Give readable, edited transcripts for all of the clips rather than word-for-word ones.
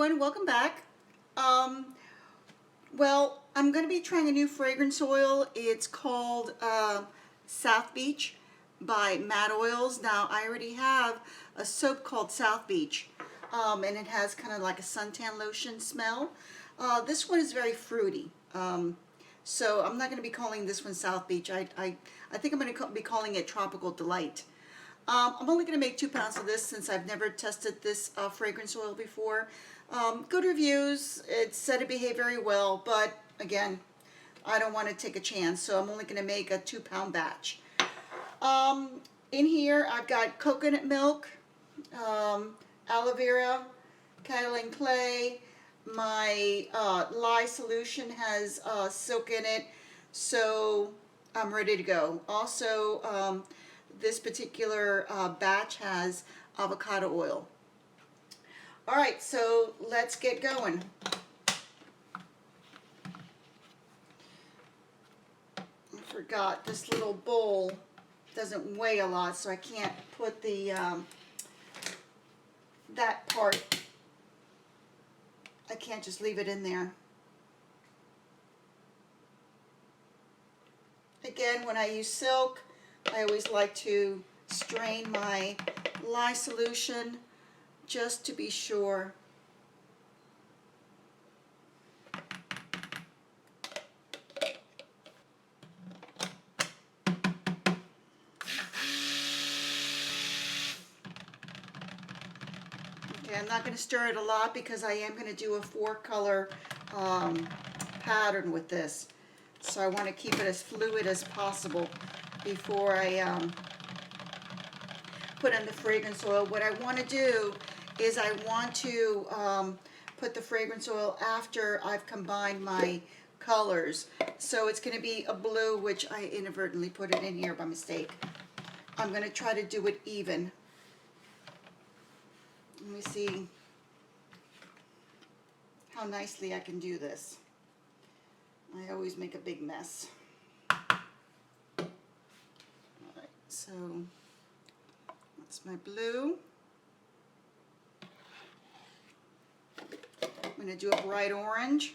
everyone, welcome back. Well, I'm going to be trying a new fragrance oil. It's called South Beach by Mad Oils. Now, I already have a soap called South Beach, and it has kind of like a suntan lotion smell. This one is very fruity, so I'm not going to be calling this one South Beach. I think I'm going to be calling it Tropical Delight. I'm only going to make 2 pounds of this since I've never tested this fragrance oil before. Good reviews. It's said to behave very well, but again, I don't want to take a chance, so I'm only going to make a 2-pound batch. In here, I've got coconut milk, aloe vera, Catalan clay. My lye solution has silk in it, so I'm ready to go. Also, this particular batch has avocado oil. All right, so let's get going. I forgot this little bowl doesn't weigh a lot, so I can't put the that part. I can't just leave it in there. Again, when I use silk, I always like to strain my lye solution just to be sure. Okay, I'm not going to stir it a lot because I am going to do a 4-color pattern with this. So I want to keep it as fluid as possible before I put in the fragrance oil. What I want to do is I want to put the fragrance oil after I've combined my colors. So it's going to be a blue, which I inadvertently put it in here by mistake. I'm going to try to do it even. Let me see how nicely I can do this. I always make a big mess. All right, so that's my blue. I'm going to do a bright orange.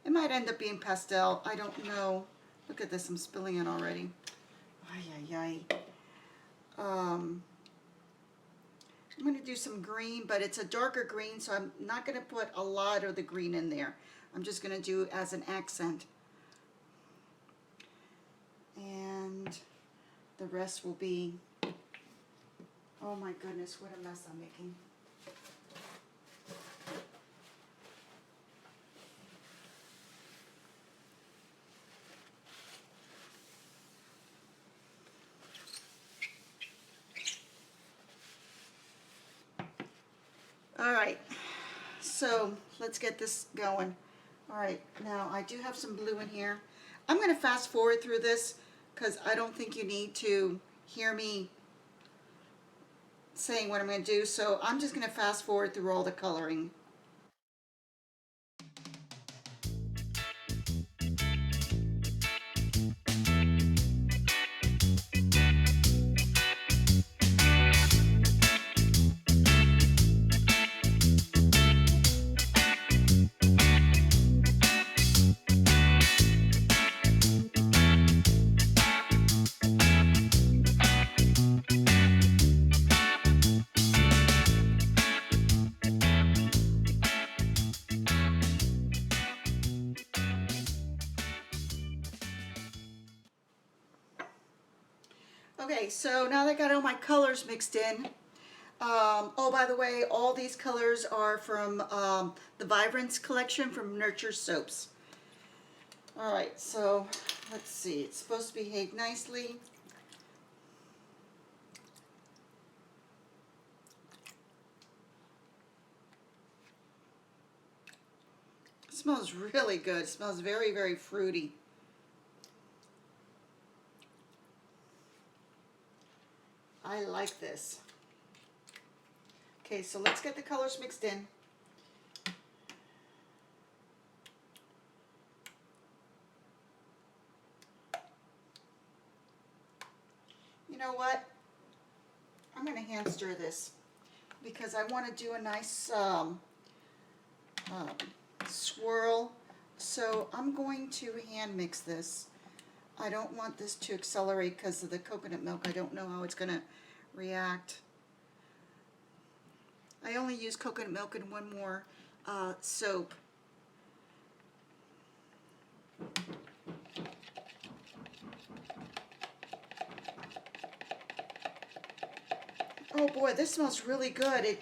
It might end up being pastel. I don't know. Look at this. I'm spilling it already. Ay, ay, ay. I'm going to do some green, but it's a darker green, so I'm not going to put a lot of the green in there. I'm just going to do it as an accent. And the rest will be, oh my goodness, what a mess I'm making. All right, so let's get this going. All right, now I do have some blue in here. I'm going to fast forward through this because I don't think you need to hear me saying what I'm going to do, so I'm just going to fast forward through all the coloring. Okay, so now that I got all my colors mixed in, oh, by the way, all these colors are from the Vibrance collection from Nurture Soaps. All right, so let's see. It's supposed to behave nicely. It smells really good. It smells very, very fruity. I like this. Okay, so let's get the colors mixed in. You know what? I'm going to hand stir this because I want to do a nice swirl. So I'm going to hand mix this. I don't want this to accelerate because of the coconut milk. I don't know how it's going to react. I only use coconut milk and one more soap. Oh boy, this smells really good.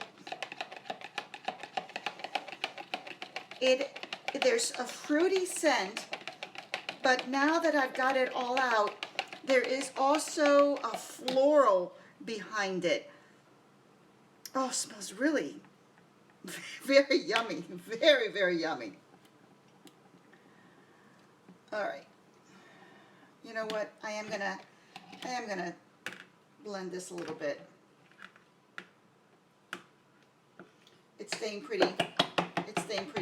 There's a fruity scent, but now that I've got it all out, there is also a floral behind it. Oh, it smells really very yummy, very, very yummy. All right. You know what? I am gonna blend this a little bit. It's staying pretty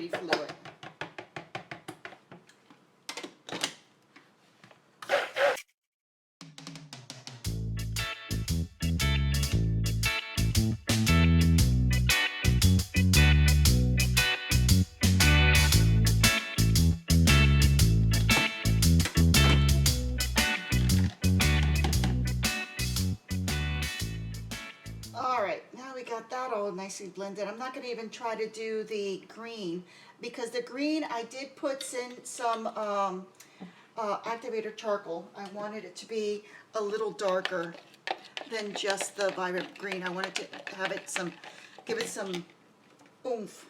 fluid. All right, now we got that all nicely blended. I'm not going to even try to do the green because the green I did put in some activator charcoal. I wanted it to be a little darker than just the vibrant green. I wanted to have it give it some oomph.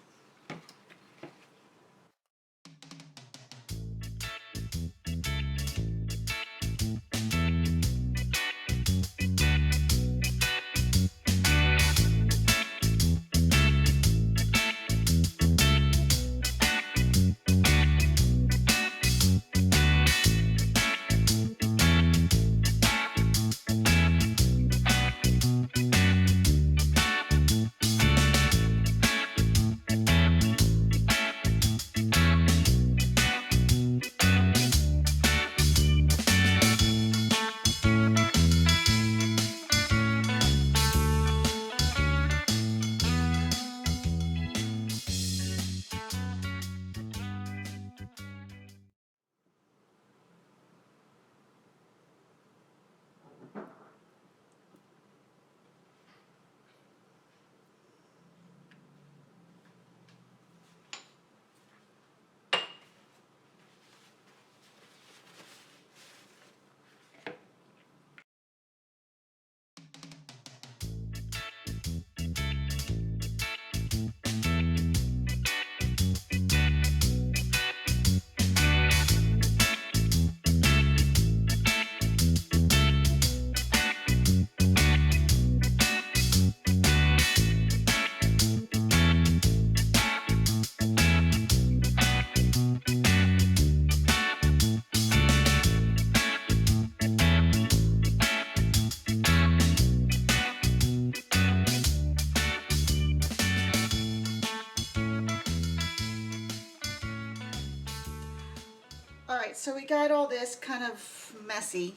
All right, so we got all this kind of messy.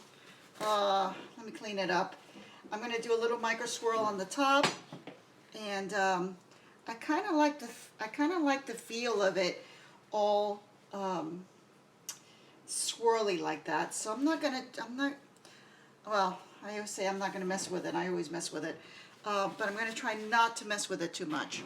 Let me clean it up. I'm going to do a little micro swirl on the top, and I kind of like the feel of it all swirly like that. So well, I always say I'm not gonna mess with it. I always mess with it, but I'm gonna try not to mess with it too much.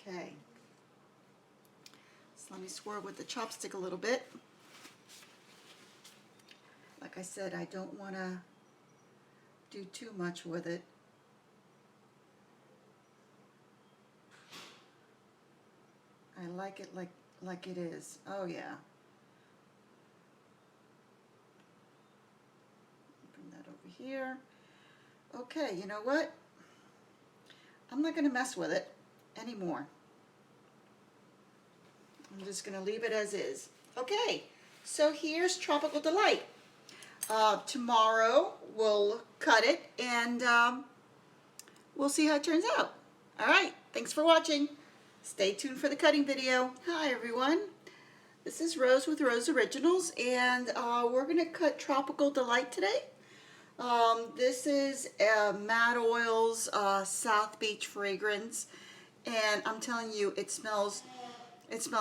Okay, so let me swirl with the chopstick a little bit. Like I said, I don't want to do too much with it. I like it like it is. Oh yeah. Bring that over here. Okay, you know what? I'm not going to mess with it anymore. I'm just going to leave it as is. Okay, So here's Tropical Delight. Tomorrow we'll cut it and we'll see how it turns out. All right, thanks for watching. Stay tuned for the cutting video. Hi everyone, this is Rose with Rose Originals, and we're gonna cut Tropical Delight today. This is Mad Oil's South Beach fragrance, and I'm telling you, it smells like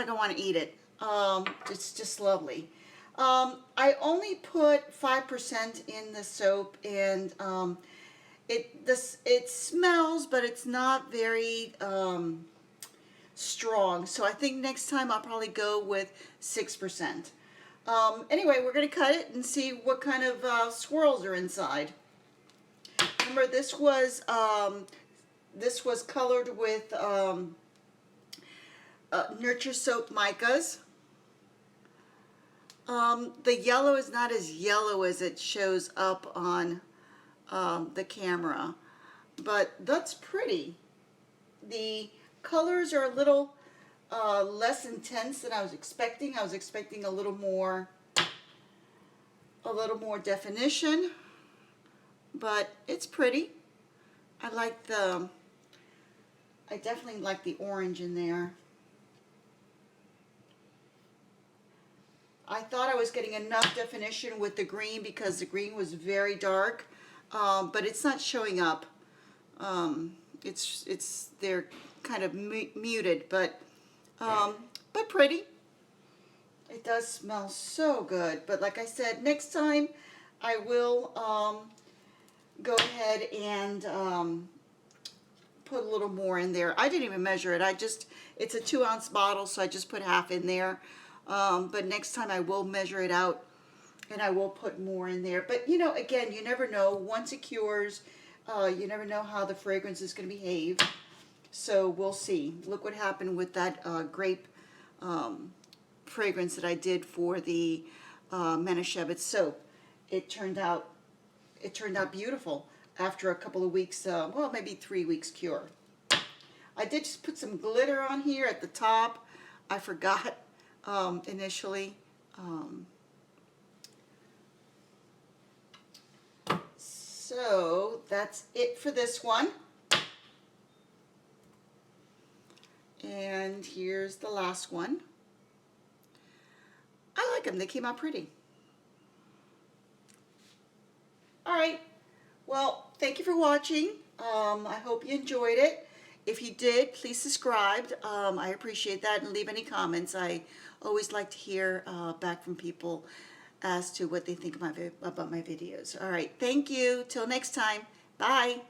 I want to eat it. It's just lovely. I only put 5% in the soap, and it smells, but it's not very strong. So I think next time I'll probably go with 6%. Anyway, we're going to cut it and see what kind of swirls are inside. Remember, this was colored with Nurture Soap Micas. The yellow is not as yellow as it shows up on the camera, but that's pretty. The colors are a little less intense than I was expecting. I was expecting a little more definition, but it's pretty. I definitely like the orange in there. I thought I was getting enough definition with the green because the green was very dark, but it's not showing up. They're kind of muted, but pretty. It does smell so good. But like I said, next time I will go ahead and put a little more in there. I didn't even measure it. It's a 2-ounce bottle, so I just put half in there. But next time I will measure it out and I will put more in there. But you know, again, you never know. Once it cures, you never know how the fragrance is going to behave. So we'll see. Look what happened with that grape fragrance that I did for the Manischewitz soap. It turned out beautiful after a couple of weeks, well, maybe 3 weeks cure. I did just put some glitter on here at the top. I forgot initially. So that's it for this one. And here's the last one. I like them. They came out pretty. All right. Well, thank you for watching. I hope you enjoyed it. If you did, please subscribe. I appreciate that, and leave any comments. I always like to hear back from people as to what they think about my videos. All right. Thank you. Till next time. Bye.